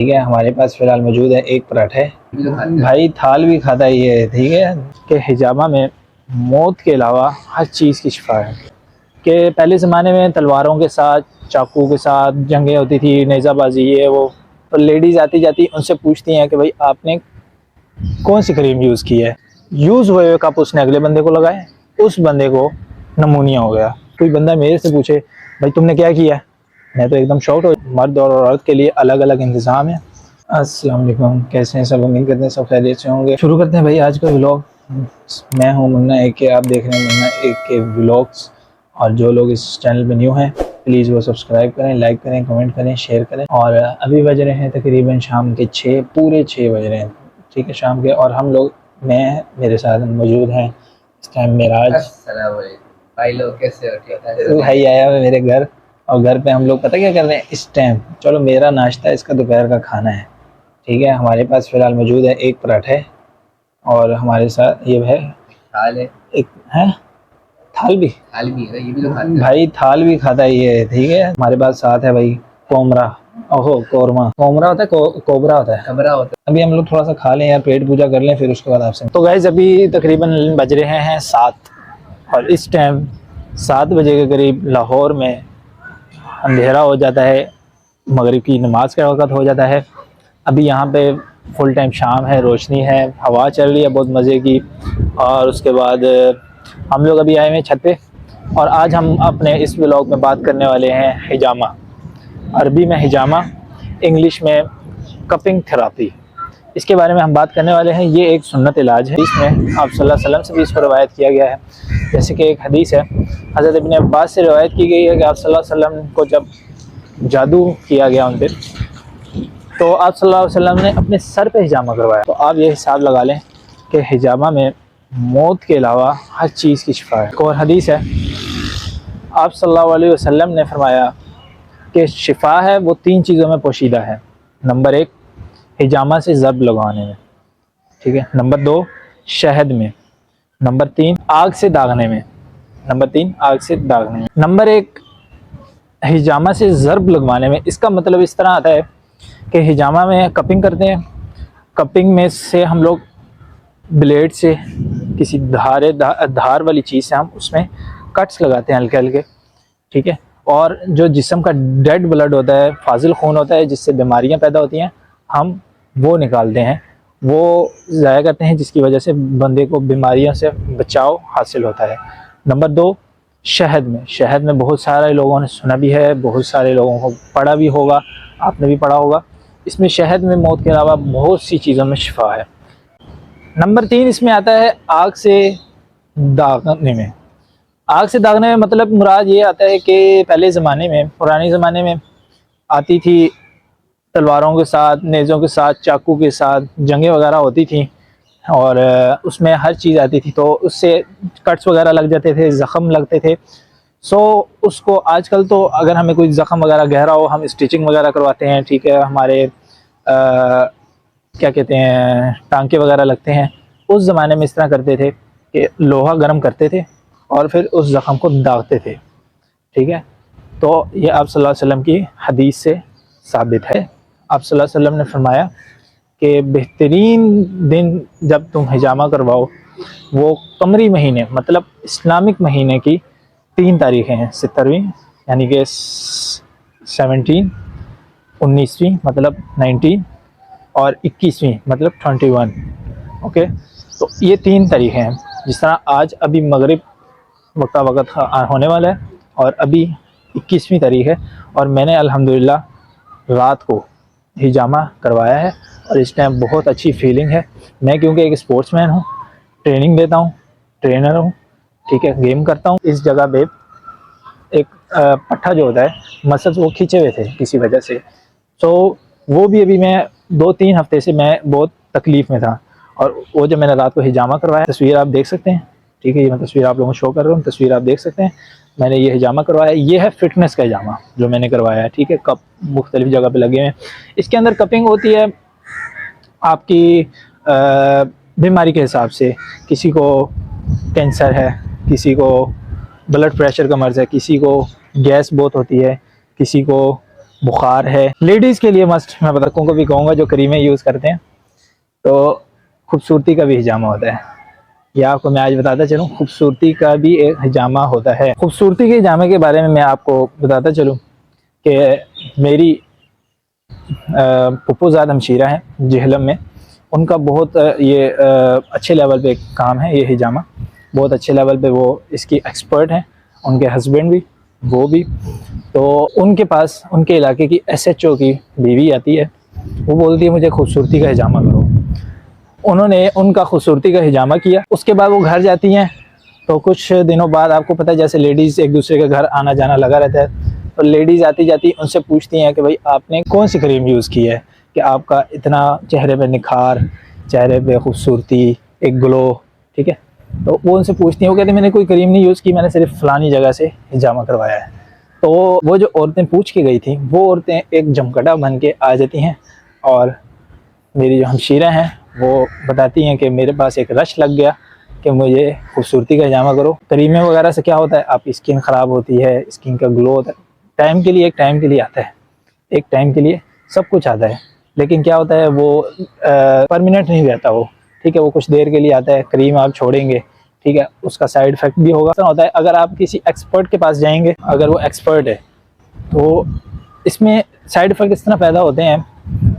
ठीक है, हमारे पास फ़िलहाल मौजूद है एक पराठा है भाई, थाल भी खाता ही है। ठीक है कि हिजामा में मौत के अलावा हर चीज़ की शिफा है। कि पहले ज़माने में तलवारों के साथ, चाकू के साथ जंगें होती थी, नेज़ाबाजी ये वो, तो लेडीज़ आती जाती उनसे पूछती हैं कि भाई आपने कौन सी क्रीम यूज़ की है। यूज़ हुए हुए कप उसने अगले बंदे को लगाए, उस बंदे को नमूनिया हो गया। कोई बंदा मेरे से पूछे भाई तुमने क्या किया है, मैं तो एकदम शॉक्ड हो। मर्द और औरत के लिए अलग अलग इंतज़ाम है। अस्सलाम वालेकुम, कैसे हैं सब? उम्मीद करते हैं सब खैरियत से होंगे। शुरू करते हैं भाई आज का व्लॉग। मैं हूं मुन्ना ए के, आप देख रहे हैं मुन्ना ए के व्लॉग्स। और जो लोग इस चैनल पे न्यू हैं प्लीज़ वो सब्सक्राइब करें, लाइक करें, कमेंट करें, शेयर करें। और अभी बज रहे हैं तकरीबन शाम के 6, पूरे 6 बज रहे हैं, ठीक है, शाम के। और हम लोग, मैं, मेरे साथ मौजूद हैं इस टाइम मेराज। अस्सलाम वालेकुम भाई, लोग कैसे हो? ठीक है भाई आया हुआ है मेरे घर, और घर पे हम लोग पता क्या कर रहे हैं इस टाइम। चलो मेरा नाश्ता, इसका दोपहर का खाना है। ठीक है, हमारे पास फ़िलहाल मौजूद है एक पराठा है, और हमारे साथ ये है थाल है। एक है थाल भी। थाल भी है ना, ये भी तो खाते हैं भाई थाल भी खाता ही है। ठीक है, हमारे पास साथ है भाई कोमरा। ओहो, कोरमा, कोमरा होता है, कोबरा होता है, खबरा होता अभी हम लोग थोड़ा सा खा लें यार, पेट पूजा कर लें, फिर उसके बाद आपसे। तो गाइस अभी तकरीबन बज रहे हैं 7, और इस टाइम 7 बजे के करीब लाहौर में अंधेरा हो जाता है, मगरिब की नमाज का वक़्त हो जाता है। अभी यहाँ पे फुल टाइम शाम है, रोशनी है, हवा चल रही है बहुत मज़े की। और उसके बाद हम लोग अभी आए हुए हैं छत पे, और आज हम अपने इस व्लॉग में बात करने वाले हैं हिजामा। अरबी में हिजामा, इंग्लिश में कपिंग थेरापी, इसके बारे में हम बात करने वाले हैं। ये एक सुन्नत इलाज है, इसमें आप सल्लल्लाहु अलैहि वसल्लम से भी इसको रवायत किया गया है। जैसे कि एक हदीस है, हज़रत इब्न अब्बास से रवायत की गई है कि आप सल्लल्लाहु अलैहि वसल्लम को जब जादू किया गया उन पर, तो आप सल्लल्लाहु अलैहि वसल्लम ने अपने सर पे हिजामा करवाया। तो आप ये हिसाब लगा लें कि हिजामा में मौत के अलावा हर चीज़ की शिफा है। एक और हदीस है, आप सल्लल्लाहु अलैहि वसल्लम ने फरमाया कि शिफा है वो 3 चीज़ों में पोशीदा है। नंबर 1 हिजामा से ज़ब लगवाने में, ठीक है। नंबर 2 शहद में। नंबर 3 आग से दागने में। नंबर 3 आग से दागने में। नंबर 1 हिजामा से ज़र्ब लगवाने में, इसका मतलब इस तरह आता है कि हिजामा में कपिंग करते हैं। कपिंग में से हम लोग ब्लेड से, किसी धार वाली चीज़ से हम उसमें कट्स लगाते हैं हल्के हल्के, ठीक है। और जो जिस्म का डेड ब्लड होता है, फाजिल खून होता है जिससे बीमारियां पैदा होती हैं, हम वो निकालते हैं, वो ज़ाया करते हैं, जिसकी वजह से बंदे को बीमारियों से बचाव हासिल होता है। नंबर 2 शहद में। शहद में बहुत सारे लोगों ने सुना भी है, बहुत सारे लोगों को पढ़ा भी होगा, आपने भी पढ़ा होगा। इसमें शहद में मौत के अलावा बहुत सी चीज़ों में शिफा है। नंबर 3 इसमें आता है आग से दागने में। आग से दागने में मतलब मुराद ये आता है कि पहले ज़माने में, पुराने ज़माने में आती थी तलवारों के साथ, नेज़ों के साथ, चाकू के साथ जंगें वगैरह होती थी, और उसमें हर चीज़ आती थी, तो उससे कट्स वगैरह लग जाते थे, ज़ख़म लगते थे। सो उसको आजकल तो अगर हमें कोई ज़ख़म वगैरह गहरा हो, हम स्टिचिंग वगैरह करवाते हैं, ठीक है, हमारे क्या कहते हैं, टांके वगैरह लगते हैं। उस ज़माने में इस तरह करते थे कि लोहा गर्म करते थे और फिर उस ज़ख़म को दागते थे, ठीक है। तो ये आप सल्लल्लाहु अलैहि वसल्लम की हदीस से साबित है। आप सल्लल्लाहु अलैहि वसल्लम ने फरमाया कि बेहतरीन दिन जब तुम हिजामा करवाओ वो कमरी महीने, मतलब इस्लामिक महीने की 3 तारीखें हैं, 17वीं यानी कि 17, 19वीं मतलब 19, और 21वीं मतलब 21। ओके, तो ये 3 तारीखें हैं। जिस तरह आज अभी मगरिब वक्ता वक़्त होने वाला है, और अभी 21वीं तारीख है, और मैंने अल्हम्दुलिल्लाह रात को हिजामा करवाया है, और इस टाइम बहुत अच्छी फीलिंग है। मैं क्योंकि एक स्पोर्ट्समैन हूँ, ट्रेनिंग देता हूँ, ट्रेनर हूँ, ठीक है, गेम करता हूँ। इस जगह पे एक पट्ठा जो होता है, मसल्स वो खींचे हुए थे किसी वजह से, तो वो भी अभी मैं 2-3 हफ्ते से मैं बहुत तकलीफ़ में था। और वो जब मैंने रात को हिजामा करवाया, तस्वीर आप देख सकते हैं, ठीक है, ये मैं तस्वीर आप लोगों को शो कर रहा हूँ, तस्वीर आप देख सकते हैं। मैंने ये हिजामा करवाया, ये है फिटनेस का हिजामा जो मैंने करवाया है, ठीक है। कप मुख्तलिफ जगह पे लगे हुए हैं। इसके अंदर कपिंग होती है आपकी बीमारी के हिसाब से। किसी को कैंसर है, किसी को ब्लड प्रेशर का मर्ज़ है, किसी को गैस बहुत होती है, किसी को बुखार है। लेडीज़ के लिए मस्ट, मैं लड़कों को भी कहूँगा जो क्रीमें यूज़ करते हैं, तो खूबसूरती का भी हिजामा होता है। या आपको मैं आज बताता चलूँ, खूबसूरती का भी एक हिजामा होता है। खूबसूरती के हिजामे के बारे में मैं आपको बताता चलूँ कि मेरी पुप्पोज़ाद हमशीरा है जेहलम में, उनका बहुत ये अच्छे लेवल पे काम है। ये हिजामा बहुत अच्छे लेवल पे वो इसकी एक्सपर्ट हैं, उनके हस्बैंड भी, वो भी। तो उनके पास उनके इलाके की SHO की बीवी आती है, वो बोलती है मुझे खूबसूरती का हिजामा करो। उन्होंने उनका खूबसूरती का हिजामा किया। उसके बाद वो घर जाती हैं, तो कुछ दिनों बाद आपको पता है जैसे लेडीज़ एक दूसरे के घर आना जाना लगा रहता है, तो लेडीज़ आती जाती उनसे पूछती हैं कि भाई आपने कौन सी क्रीम यूज़ की है कि आपका इतना चेहरे पे निखार, चेहरे पे खूबसूरती, एक ग्लो, ठीक है। तो वो उनसे पूछती हैं, वो कहते हैं मैंने कोई क्रीम नहीं यूज़ की, मैंने सिर्फ फ़लानी जगह से हिजामा करवाया है। तो वो जो औरतें पूछ के गई थी, वो औरतें एक जमकटा बन के आ जाती हैं और मेरी जो हमशीरा हैं वो बताती हैं कि मेरे पास एक रश लग गया कि मुझे खूबसूरती का हिजामा करो। क्रीमें वगैरह से क्या होता है, आपकी स्किन ख़राब होती है, स्किन का ग्लो होता है, टाइम के लिए, एक टाइम के लिए आता है, एक टाइम के लिए सब कुछ आता है, लेकिन क्या होता है वो परमानेंट नहीं रहता वो, ठीक है। वो कुछ देर के लिए आता है, क्रीम आप छोड़ेंगे, ठीक है, उसका साइड इफ़ेक्ट भी होगा। ऐसा होता है अगर आप किसी एक्सपर्ट के पास जाएंगे, अगर वो एक्सपर्ट है तो इसमें साइड इफ़ेक्ट इस तरह पैदा होते हैं,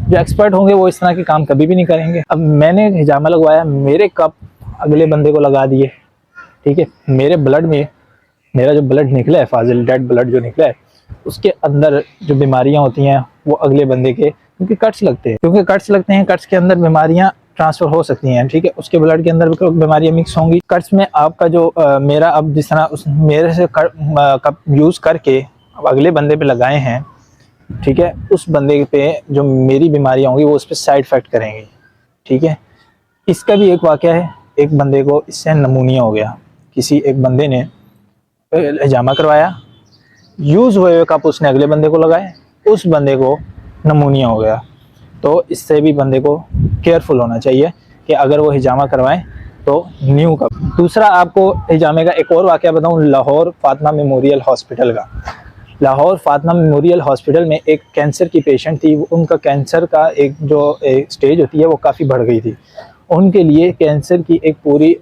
जो एक्सपर्ट होंगे वो इस तरह के काम कभी भी नहीं करेंगे। अब मैंने हिजामा लगवाया, मेरे कप अगले बंदे को लगा दिए, ठीक है। मेरे ब्लड में, मेरा जो ब्लड निकला है, फाजिल डेड ब्लड जो निकला है, उसके अंदर जो बीमारियां होती हैं वो अगले बंदे के, क्योंकि कट्स लगते हैं, कट्स के अंदर बीमारियां ट्रांसफ़र हो सकती हैं, ठीक है। उसके ब्लड के अंदर बीमारियां मिक्स होंगी। कट्स में आपका जो मेरा अब जिस तरह उस मेरे से कप यूज़ करके अब अगले बंदे पे लगाए हैं, ठीक है, उस बंदे पे जो मेरी बीमारियां होंगी वो उस पर साइड इफ़ेक्ट करेंगी, ठीक है। इसका भी एक वाक़या है, एक बंदे को इससे नमूनिया हो गया। किसी एक बंदे ने हिजामा करवाया, यूज़ हुए कप उसने अगले बंदे को लगाए, उस बंदे को नमूनिया हो गया। तो इससे भी बंदे को केयरफुल होना चाहिए कि अगर वो हिजामा करवाएं तो न्यू कप। दूसरा आपको हिजामे का एक और वाक़या बताऊं, लाहौर फातिमा मेमोरियल हॉस्पिटल का। लाहौर फातिमा मेमोरियल हॉस्पिटल में एक कैंसर की पेशेंट थी, उनका कैंसर का एक जो स्टेज होती है वो काफ़ी बढ़ गई थी। उनके लिए कैंसर की एक पूरी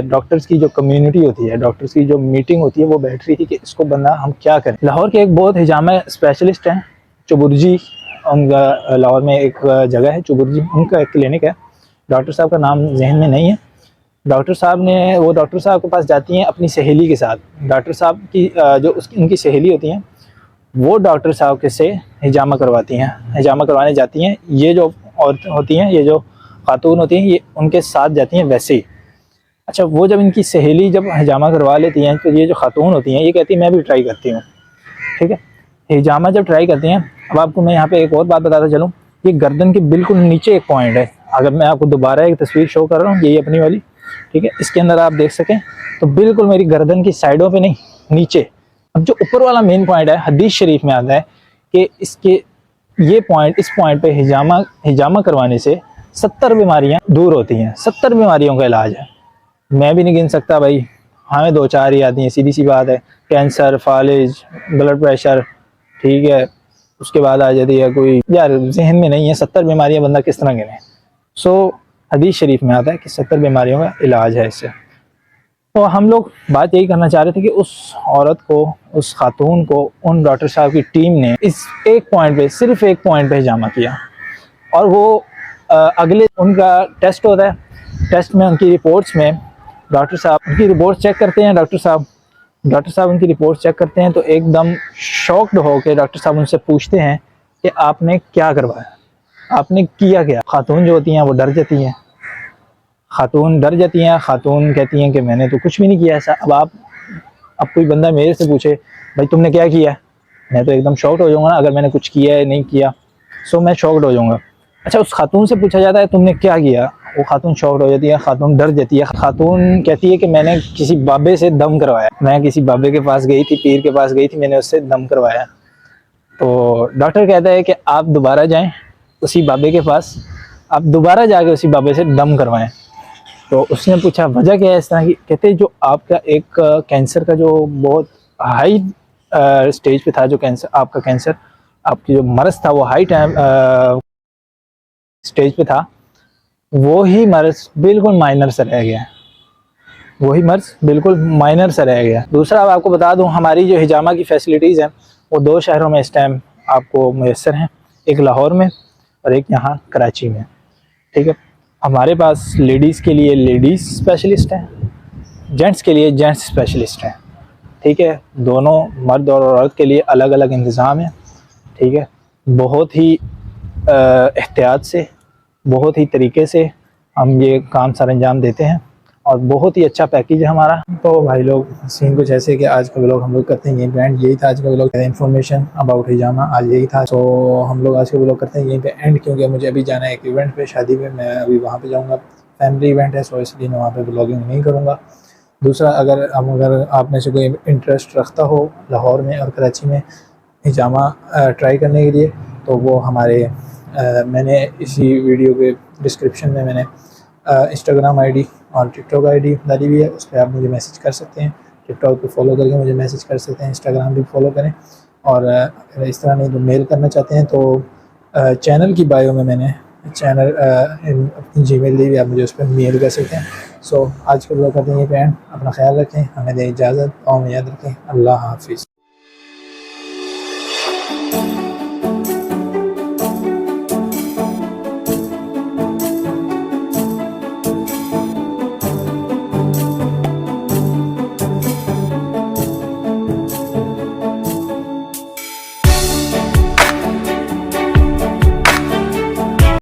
डॉक्टर्स की जो कम्युनिटी होती है, डॉक्टर्स की जो मीटिंग होती है, वो बैठ रही थी कि इसको बंदा हम क्या करें। लाहौर के एक बहुत हिजामा स्पेशलिस्ट हैं चुबुर्जी, उनका लाहौर में एक जगह है चुबुर्जी, उनका एक क्लिनिक है, डॉक्टर साहब का नाम जहन में नहीं है। डॉक्टर साहब के पास जाती हैं अपनी सहेली के साथ। डॉक्टर साहब की जो उनकी सहेली होती हैं वो डॉक्टर साहब के से हिजामा करवाती हैं, हिजामा करवाने जाती हैं। ये जो औरतें होती हैं, ये जो खातून होती हैं, ये उनके साथ जाती हैं वैसे ही। अच्छा, वो जब इनकी सहेली जब हिजामा करवा लेती हैं तो ये जो खातून होती हैं ये कहती हैं मैं भी ट्राई करती हूँ, ठीक है। हिजामा जब ट्राई करती हैं, अब आपको मैं यहाँ पे एक और बात बताता चलूँ, ये गर्दन के बिल्कुल नीचे एक पॉइंट है। अगर मैं आपको दोबारा एक तस्वीर शो कर रहा हूँ, यही अपनी वाली, ठीक है, इसके अंदर आप देख सकें तो बिल्कुल मेरी गर्दन की साइडों पे नहीं, नीचे। अब जो ऊपर वाला मेन पॉइंट है, हदीस शरीफ में आता है कि इसके ये पॉइंट, इस पॉइंट पे हिजामा करवाने से 70 बीमारियां दूर होती हैं। 70 बीमारियों का इलाज है, मैं भी नहीं गिन सकता भाई, हमें 2-4 ही आती हैं, सीधी सी बात है। कैंसर, फालिज, ब्लड प्रेशर, ठीक है, उसके बाद आ जाती है कोई, यार जहन में नहीं है 70 बीमारियां बंदा किस तरह गिने। सो हदीस शरीफ में आता है कि 70 बीमारियों का इलाज है इससे। तो हम लोग बात यही करना चाह रहे थे कि उस औरत को, उस खातून को, उन डॉक्टर साहब की टीम ने इस एक पॉइंट पे, सिर्फ एक पॉइंट पे हिजामा किया, और वो अगले उनका टेस्ट होता है, टेस्ट में उनकी रिपोर्ट्स में डॉक्टर साहब उनकी रिपोर्ट चेक करते हैं। डॉक्टर साहब उनकी रिपोर्ट चेक करते हैं तो एकदम शॉक्ड होकर डॉक्टर साहब उनसे पूछते हैं कि आपने क्या करवाया, आपने किया क्या। खातून जो होती हैं वो डर जाती हैं, खातून कहती हैं कि मैंने तो कुछ भी नहीं किया ऐसा। अब कोई बंदा मेरे से पूछे भाई तुमने क्या किया, मैं तो एकदम शॉक्ड हो जाऊंगा ना, अगर मैंने कुछ किया है नहीं किया, सो मैं शॉक्ड हो जाऊंगा। अच्छा, उस खातून से पूछा जाता है तुमने क्या किया, वो खातून शॉक्ड हो जाती है, खातून डर जाती है। खातून कहती है कि मैंने किसी बाबे से दम करवाया, मैं किसी बाबे के पास गई थी, पीर के पास गई थी, मैंने उससे दम करवाया। तो डॉक्टर कहता है कि आप दोबारा जाएं उसी बाबे के पास, आप दोबारा जाके उसी बाबे से दम करवाएं। तो उसने पूछा वजह क्या है इस तरह की, कहते जो आपका एक कैंसर का जो बहुत हाई स्टेज पे था जो कैंसर, आपका कैंसर आपकी जो मर्ज था वो हाई टाइम स्टेज पे था, वो ही मर्ज बिल्कुल माइनर से रह गया, वही मर्ज बिल्कुल माइनर से रह गया। दूसरा अब आपको बता दूं, हमारी जो हिजामा की फैसिलिटीज़ हैं वो 2 शहरों में इस टाइम आपको मैसर हैं, एक लाहौर में और एक यहाँ कराची में। ठीक है, हमारे पास लेडीज़ के लिए लेडीज़ स्पेशलिस्ट हैं, जेंट्स के लिए जेंट्स स्पेशलिस्ट हैं। ठीक है, दोनों मर्द और औरत के लिए अलग अलग इंतज़ाम है। ठीक है, बहुत ही एहतियात से, बहुत ही तरीके से हम ये काम सर अंजाम देते हैं और बहुत ही अच्छा पैकेज है हमारा। तो भाई लोग, सीन कुछ ऐसे कि आज का व्लॉग हम लोग करते हैं यहीं पे एंड। यही था आज का व्लॉग, इन्फॉर्मेशन अबाउट हिजामा आज यही था। तो हम लोग आज का व्लॉग करते हैं यहीं पे एंड, क्योंकि मुझे अभी जाना है एक इवेंट पे, शादी में। मैं अभी वहाँ पे जाऊँगा, फैमिली इवेंट है, सो इसलिए मैं वहाँ पे व्लॉगिंग नहीं करूँगा। दूसरा, अगर आप में से कोई इंटरेस्ट रखता हो लाहौर में और कराची में हिजामा ट्राई करने के लिए, तो वो हमारे मैंने इसी वीडियो के डिस्क्रिप्शन में मैंने इंस्टाग्राम आईडी और टिकटॉक आईडी डाली हुई है, उस पर आप मुझे मैसेज कर सकते हैं। टिकटॉक पे फॉलो करके मुझे मैसेज कर सकते हैं, इंस्टाग्राम भी फॉलो करें। और अगर इस तरह नहीं तो मेल करना चाहते हैं तो चैनल की बायो में मैंने चैनल अपनी जीमेल दी हुई, आप मुझे उस पर मेल कर सकते हैं। सो आज के व्लॉग करते हैं यहीं पे एंड। अपना ख्याल रखें, हमें दें इजाज़त और याद रखें। अल्लाह हाफिज़।